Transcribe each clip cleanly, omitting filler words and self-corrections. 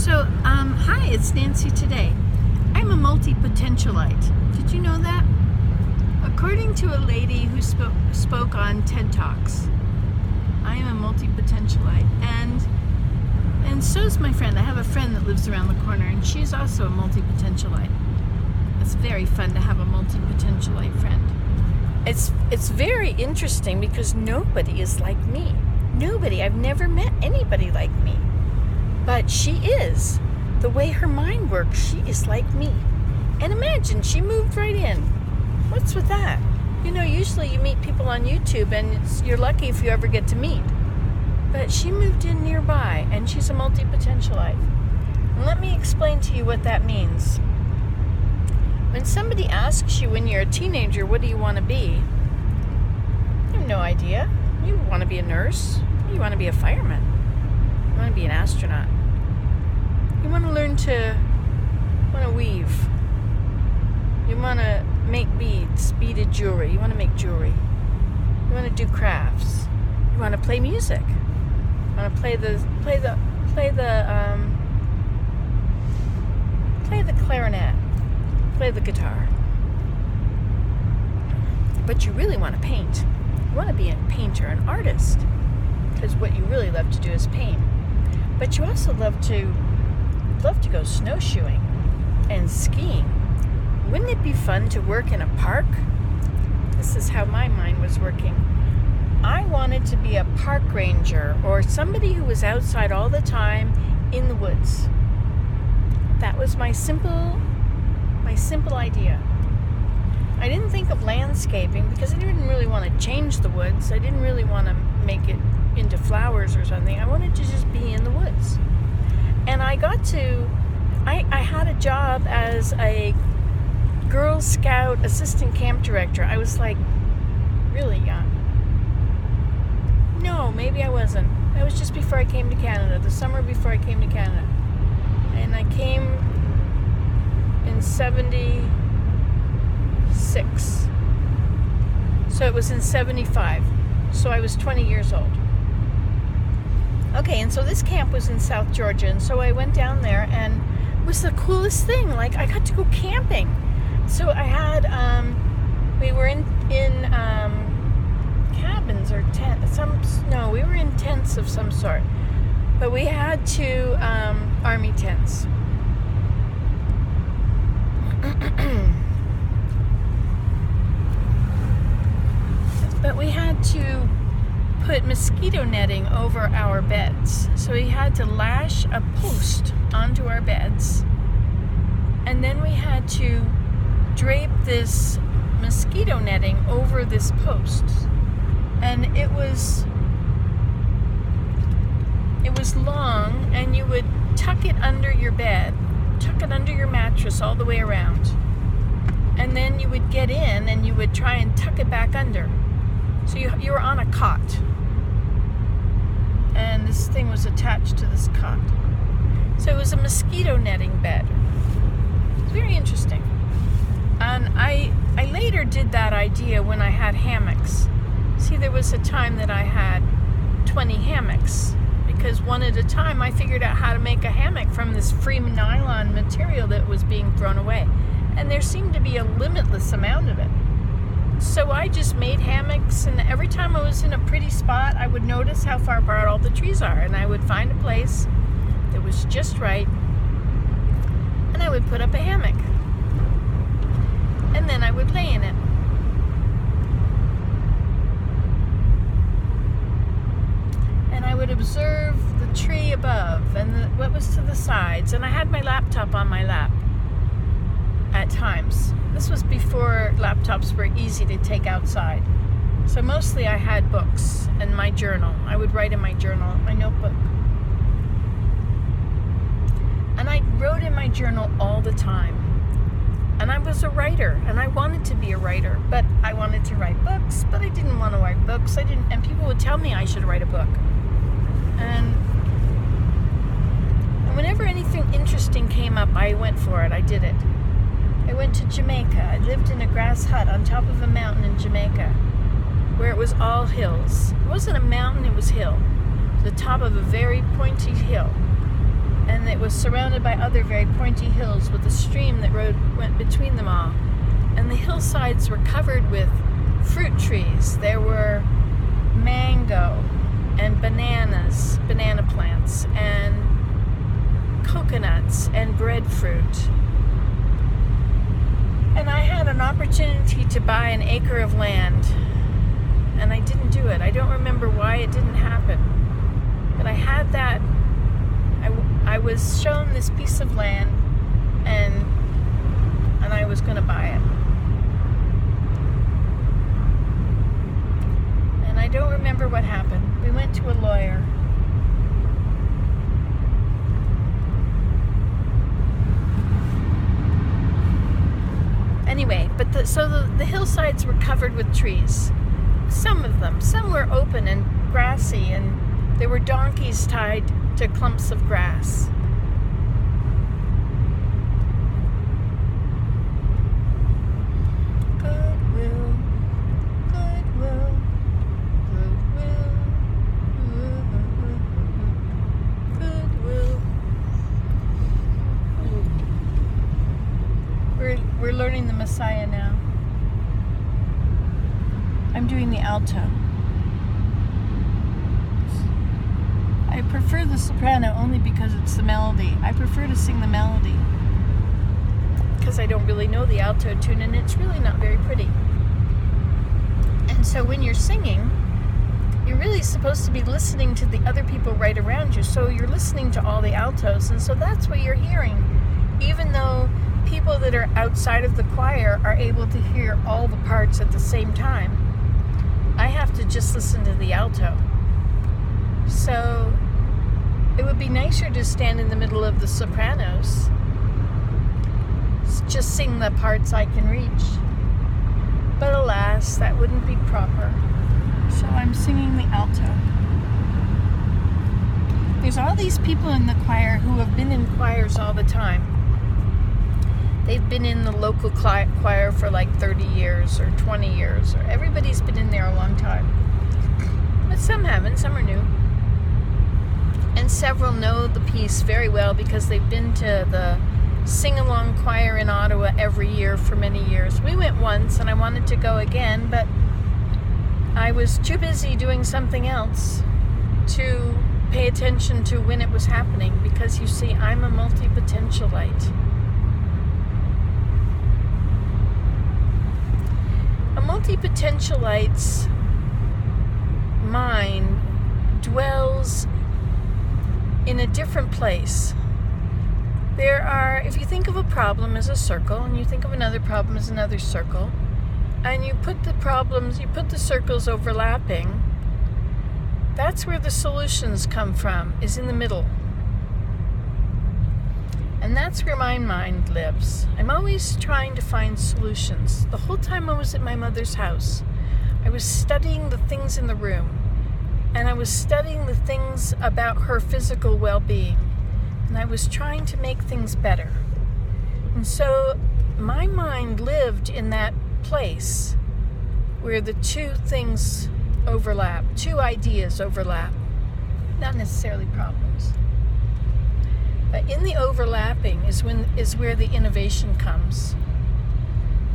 Hi, it's Nancy today. I'm a multi-potential-ite. Did you know that? According to a lady who spoke on TED Talks, I am a multi-potential-ite, and so's my friend. I have a friend that lives around the corner, and she's also a multi-potential-ite. It's very fun to have a multi-potential-ite friend. It's very interesting because nobody is like me. Nobody. I've never met anybody like me. But she is. The way her mind works, she is like me. And imagine, she moved right in. What's with that? You know, usually you meet people on YouTube and you're lucky if you ever get to meet. But she moved in nearby, and she's a multi-potentialite. And let me explain to you what that means. When somebody asks you when you're a teenager, what do you want to be? You have no idea. You want to be a nurse. You want to be a fireman. You want to be an astronaut. You want to learn to weave. You want to make beaded jewelry. You want to make jewelry. You want to do crafts. You want to play music. You want to play the clarinet. Play the guitar. But you really want to paint. You want to be a painter, an artist, because what you really love to do is paint. But you also love to go snowshoeing and skiing. Wouldn't it be fun to work in a park? This is how my mind was working. I wanted to be a park ranger or somebody who was outside all the time in the woods. That was my simple idea. I didn't think of landscaping because I didn't really want to change the woods. I didn't really want to make it into flowers or something. I wanted to just be in the woods. And I had a job as a Girl Scout assistant camp director. I was like really young. No, maybe I wasn't. That was just before I came to Canada, the summer before I came to Canada. And I came in 76. So it was in 75. So I was 20 years old. Okay, and so this camp was in South Georgia, and so I went down there, and it was the coolest thing. Like, I got to go camping. So I had, we were in cabins or tents. We were in tents of some sort. But we had two army tents. But we had to put mosquito netting over our beds. So we had to lash a post onto our beds. And then we had to drape this mosquito netting over this post. And it was long, and you would tuck it under your bed, tuck it under your mattress all the way around. And then you would get in and you would try and tuck it back under. So you were on a cot. And this thing was attached to this cot. So it was a mosquito netting bed. It's very interesting. And I later did that idea when I had hammocks. See, there was a time that I had 20 hammocks, because one at a time I figured out how to make a hammock from this free nylon material that was being thrown away. And there seemed to be a limitless amount of it. So I just made hammocks, and every time I was in a pretty spot, I would notice how far apart all the trees are, and I would find a place that was just right, and I would put up a hammock. And then I would lay in it. And I would observe the tree above and what was to the sides. And I had my laptop on my lap at times. This was before laptops were easy to take outside. So mostly I had books and my journal. I would write in my journal, my notebook. And I wrote in my journal all the time. And I was a writer, and I wanted to be a writer, but I wanted to write books, but I didn't want to write books. And people would tell me I should write a book. And whenever anything interesting came up, I went for it. I did it. I went to Jamaica. I lived in a grass hut on top of a mountain in Jamaica, where it was all hills. It wasn't a mountain, it was hill. The top of a very pointy hill. And it was surrounded by other very pointy hills with a stream that went between them all. And the hillsides were covered with fruit trees. There were mango and banana plants, and coconuts and breadfruit. And I had an opportunity to buy an acre of land, and I didn't do it. I don't remember why it didn't happen, but I had that. I was shown this piece of land, and I was going to buy it. And I don't remember what happened. We went to a lawyer. Anyway, but the hillsides were covered with trees. Some of them. Some were open and grassy, and there were donkeys tied to clumps of grass. Goodwill, goodwill, goodwill, goodwill. We're learning the Messiah now. I'm doing the alto. I prefer the soprano only because it's the melody. I prefer to sing the melody because I don't really know the alto tune, and it's really not very pretty. And so when you're singing, you're really supposed to be listening to the other people right around you. So you're listening to all the altos, and so that's what you're hearing. Even though people that are outside of the choir are able to hear all the parts at the same time, I have to just listen to the alto. So it would be nicer to stand in the middle of the sopranos, just sing the parts I can reach. But alas, that wouldn't be proper. So I'm singing the alto. There's all these people in the choir who have been in choirs all the time. They've been in the local choir for like 30 years or 20 years, or everybody's been in there a long time. But some haven't, some are new. And several know the piece very well because they've been to the sing-along choir in Ottawa every year for many years. We went once and I wanted to go again, but I was too busy doing something else to pay attention to when it was happening, because you see, I'm a multi-potential-ite. A multi-potential-ite's mind dwells in a different place. There are, if you think of a problem as a circle, and you think of another problem as another circle, and you put the circles overlapping, that's where the solutions come from, is in the middle. And that's where my mind lives. I'm always trying to find solutions. The whole time I was at my mother's house, I was studying the things in the room, and I was studying the things about her physical well-being, and I was trying to make things better. And so my mind lived in that place where the two things overlap, two ideas overlap, not necessarily problems. But in the overlapping is where the innovation comes.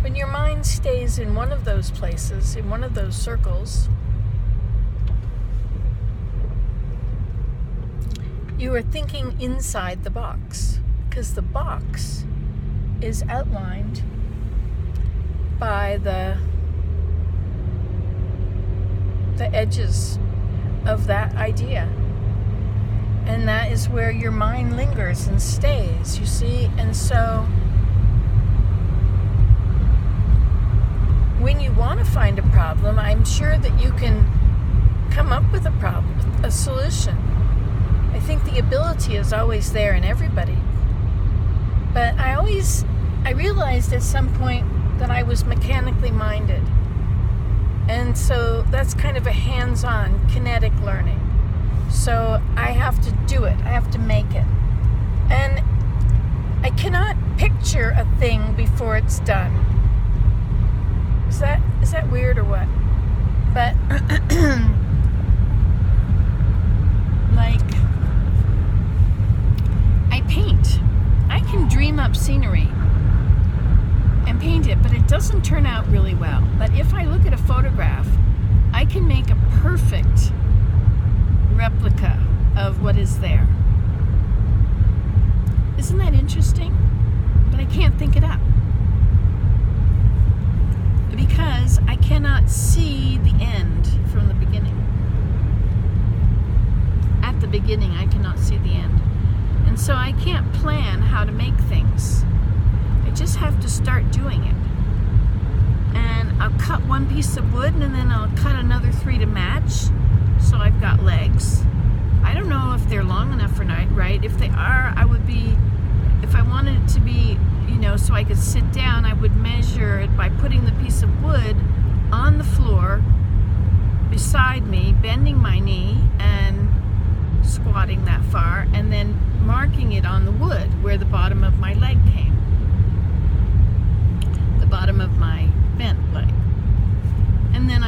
When your mind stays in one of those places, in one of those circles, you are thinking inside the box, because the box is outlined by the edges of that idea. And that is where your mind lingers and stays, you see. And so when you want to find a problem, I'm sure that you can come up with a solution. I think the ability is always there in everybody. But I realized at some point that I was mechanically minded. And so that's kind of a hands-on, kinetic learning. So I have to do it. I have to make it. And I cannot picture a thing before it's done. Is that weird or what? But like, I paint can dream up scenery and paint it, but it doesn't turn out really well. But if I look at a photograph, I can make a perfect replica of what is there. Isn't that interesting? But I can't think it up because I cannot see the end from the beginning. At the beginning, I cannot see the end. And so I can't plan how to make things. I just have to start doing it. And I'll cut one piece of wood and then I'll cut another 3 to match. So I've got legs. I don't know if they're long enough or not, right? If they are, I would be, if I wanted it to be, so I could sit down, I would measure it by putting the piece of wood on the floor beside me, bending my knee and squatting that far, and then marking it on the wood where the bottom of my leg came. The bottom of my bent leg. And then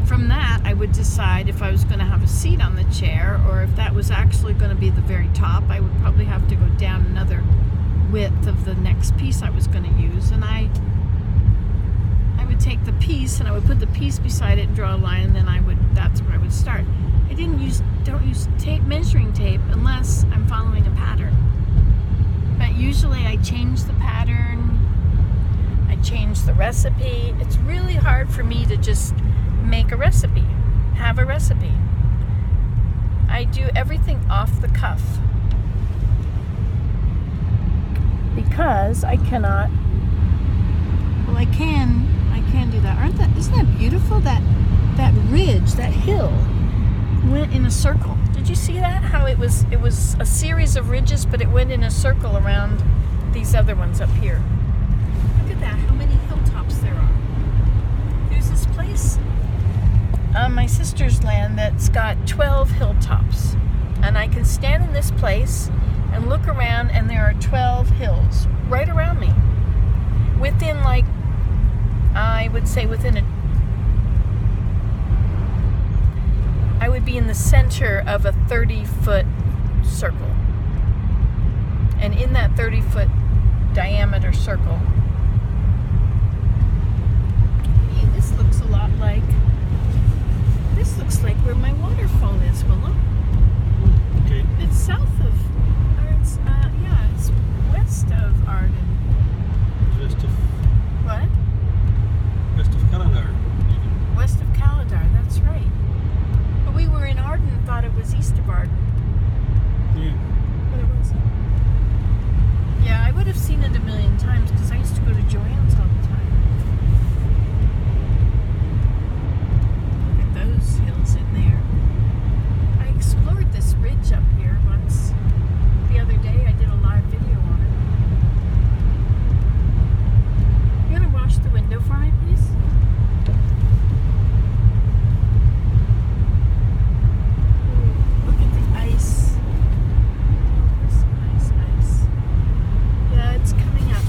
from that, I would decide if I was going to have a seat on the chair or if that was actually going to be the very top. I would probably have to go down another width of the next piece I was going to use, and I would take the piece and I would put the piece beside it and draw a line, and then that's where I would start. I don't use measuring tape unless I'm following a pattern. But usually I change the pattern, I change the recipe. It's really hard for me to just make a recipe, have a recipe. I do everything off the cuff because I cannot. Well, I can do that. Isn't that beautiful? That ridge, that hill went in a circle. Did you see that? How it was a series of ridges, but it went in a circle around these other ones up here. Look at that, how many hilltops there are. There's this place on my sister's land that's got 12 hilltops. And I can stand in this place and look around, and there are 12 hills right around me. Within, I would say I would be in the center of a 30-foot circle. And in that 30-foot diameter circle, hey, this looks like where my waterfall is. Well, look. Okay. It's south of, it's west of Arden. West of What? Calendar. West of Calidar, that's right. But we were in Arden and thought it was east of Arden. Yeah. But it wasn't. Yeah, I would have seen it a million times because I used to go to Joanne's all the time. Look at those hills in there. I explored this ridge up here once. The other day I did a live video on it. You want to wash the window for me, please? Ooh, look at the ice. There's some nice ice. Yeah, it's coming up.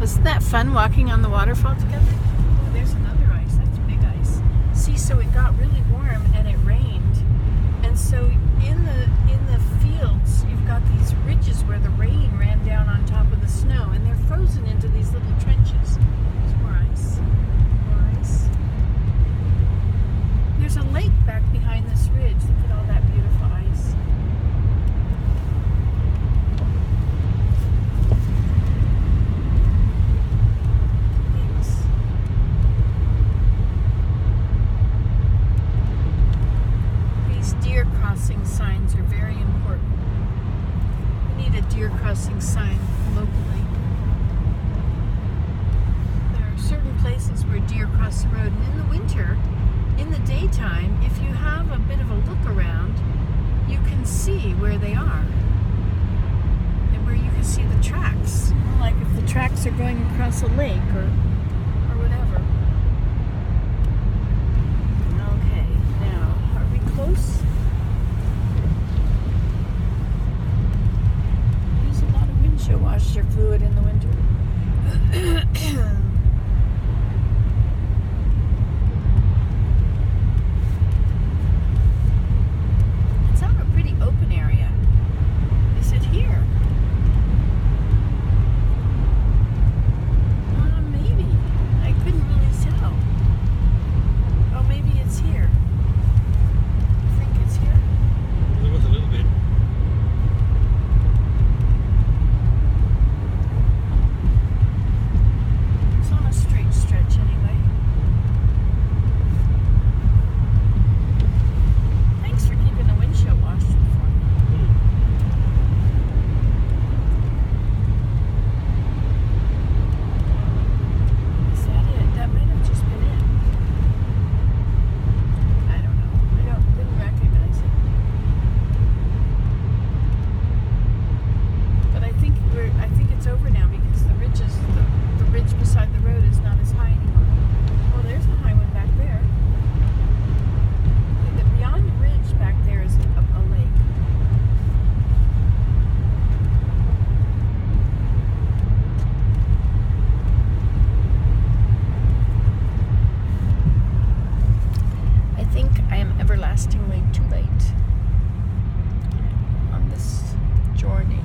Wasn't that fun walking on the waterfall together? Oh, there's another ice. That's big ice. See, so it got really warm and it rained. And so in the fields, you've got these ridges where the rain ran down on top of the snow, and they're frozen into these little trenches. There's more ice. More ice. There's a lake back behind this ridge. Look at all that beautiful ice. Thanks. These deer crossing signs are very important. We need a deer crossing sign locally. There are certain places where deer cross the road, and in the winter, in the daytime, if you have a bit of a look around, you can see where they are. And where you can see the tracks. Like if the tracks are going across a lake or whatever. Okay, now, are we close? Use a lot of windshield washer fluid in the winter. It's on a pretty open area. running way too late on this journey.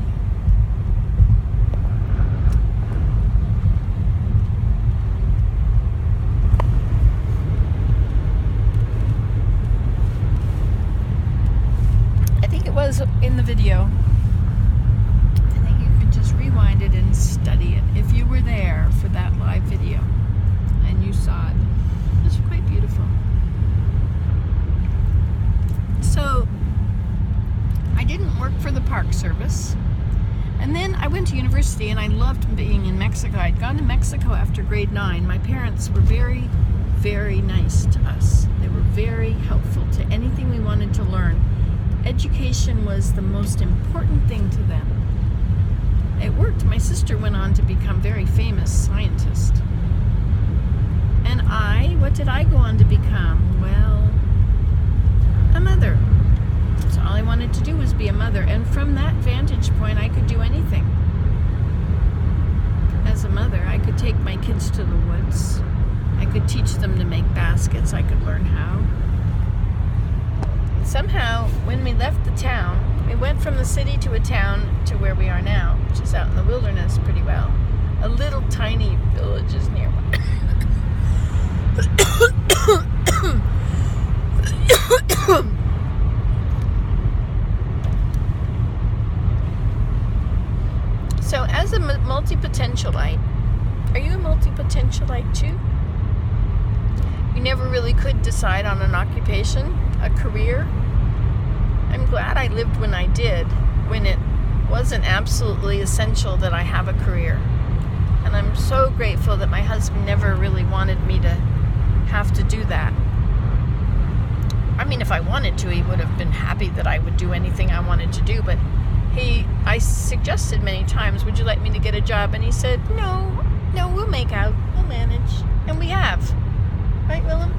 I think it was in the video. I think you could just rewind it and study it if you were there for that live video and you saw it. It was quite beautiful. So I didn't work for the Park Service, and then I went to university, and I loved being in Mexico. I'd gone to Mexico after grade 9. My parents were very, very nice to us. They were very helpful to anything we wanted to learn. Education was the most important thing to them. It worked. My sister went on to become a very famous scientist. And what did I go on to become? Well, a mother. So all I wanted to do was be a mother. And from that vantage point, I could do anything. As a mother, I could take my kids to the woods. I could teach them to make baskets. I could learn how. Somehow, when we left the town, we went from the city to a town to where we are now, which is out in the wilderness pretty well. A little tiny village is nearby. So as a multi-potential-ite, are you a multi-potential-ite too? You never really could decide on an occupation, a career. I'm glad I lived when I did, when it wasn't absolutely essential that I have a career. And I'm so grateful that my husband never really wanted me to have to do that. I mean, if I wanted to, he would have been happy that I would do anything I wanted to do, but I suggested many times, would you like me to get a job? And he said, no, we'll make out, we'll manage. And we have. Right, Willem?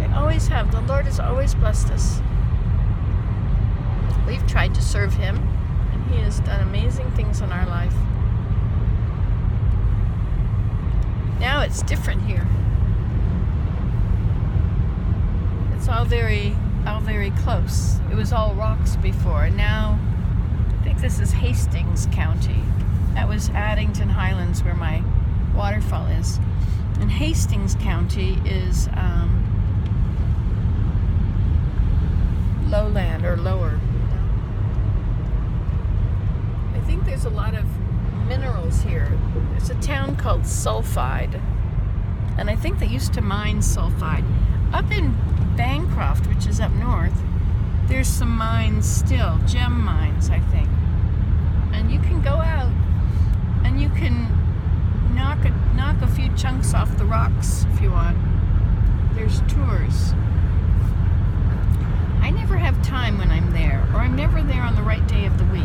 Yeah. We always have. The Lord has always blessed us. We've tried to serve Him, and He has done amazing things in our life. Now it's different here. It's all very close. It was all rocks before, and now I think this is Hastings County. That was Addington Highlands, where my waterfall is. And Hastings County is lowland or lower. I think there's a lot of minerals here. There's a town called Sulphide, and I think they used to mine sulphide. Up in Bancroft, which is up north, there's some mines still, gem mines, I think. And you can go out and you can knock a few chunks off the rocks if you want. There's tours. I never have time when I'm there, or I'm never there on the right day of the week.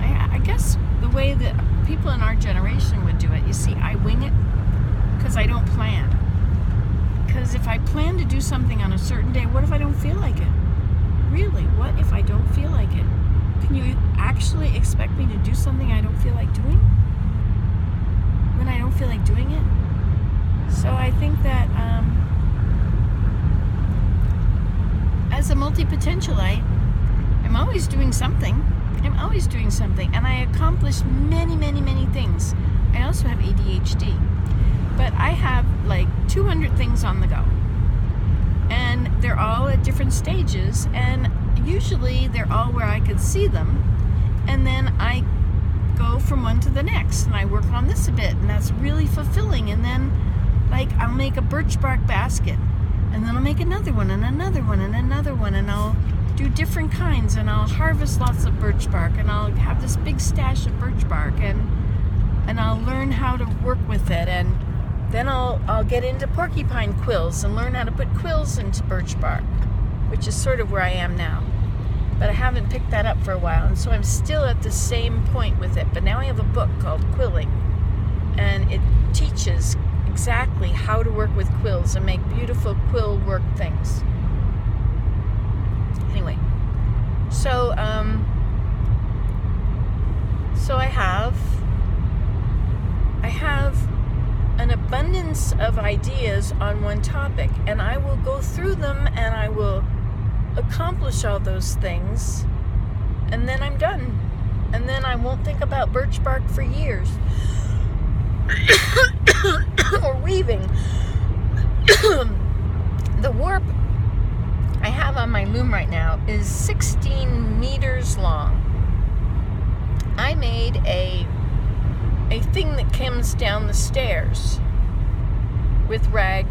I guess the way that people in our generation would do it, you see, I wing it because I don't plan. Because if I plan to do something on a certain day, what if I don't feel like it? Really, what if I don't feel like it? Can you actually expect me to do something I don't feel like doing? When I don't feel like doing it? So I think that as a multi-potential-ite, I'm always doing something. And I accomplish many, many, many things. I also have ADHD. But I have like 200 things on the go. And they're all at different stages. And usually they're all where I could see them. And then I go from one to the next. And I work on this a bit. And that's really fulfilling. And then like I'll make a birch bark basket. And then I'll make another one and another one and another one. And I'll do different kinds. And I'll harvest lots of birch bark. And I'll have this big stash of birch bark. And I'll learn how to work with it. And then I'll get into porcupine quills and learn how to put quills into birch bark, which is sort of where I am now. But I haven't picked that up for a while, and so I'm still at the same point with it. But now I have a book called Quilling, and it teaches exactly how to work with quills and make beautiful quill work things. Anyway, so I have an abundance lists of ideas on one topic, and I will go through them and I will accomplish all those things, and then I'm done. And then I won't think about birch bark for years. Or weaving. The warp I have on my loom right now is 16 meters long. I made a thing that comes down the stairs with rag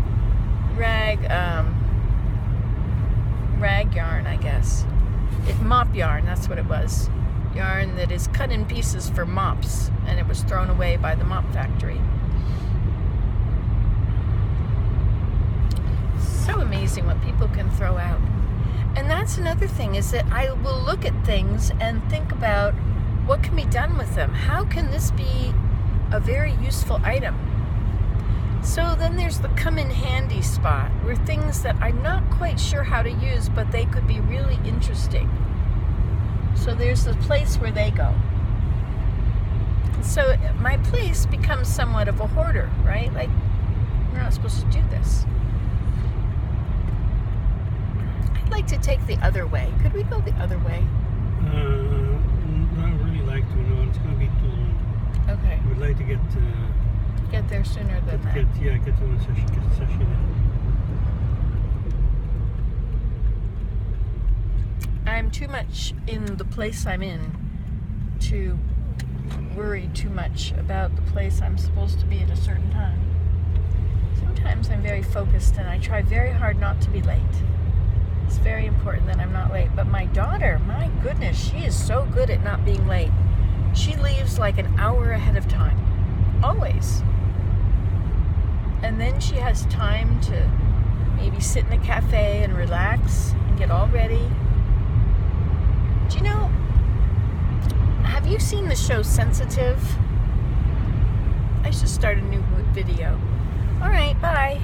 yarn, I guess. Mop yarn, that's what it was. Yarn that is cut in pieces for mops, and it was thrown away by the mop factory. So amazing what people can throw out. And that's another thing, is that I will look at things and think about what can be done with them. How can this be a very useful item? So then there's the come in handy spot, where things that I'm not quite sure how to use, but they could be really interesting. So there's the place where they go. So my place becomes somewhat of a hoarder, right? Like, we're not supposed to do this. I'd like to take the other way. Could we go the other way? I really like to know. It's going to be too long. Okay. I would like to get there sooner than that. Get to the session in. I'm too much in the place I'm in to worry too much about the place I'm supposed to be at a certain time. Sometimes I'm very focused and I try very hard not to be late. It's very important that I'm not late. But my daughter, my goodness, she is so good at not being late. She leaves like an hour ahead of time. Always. And then she has time to maybe sit in a cafe and relax and get all ready. Do you know, have you seen the show Sensitive? I should start a new video. All right, bye.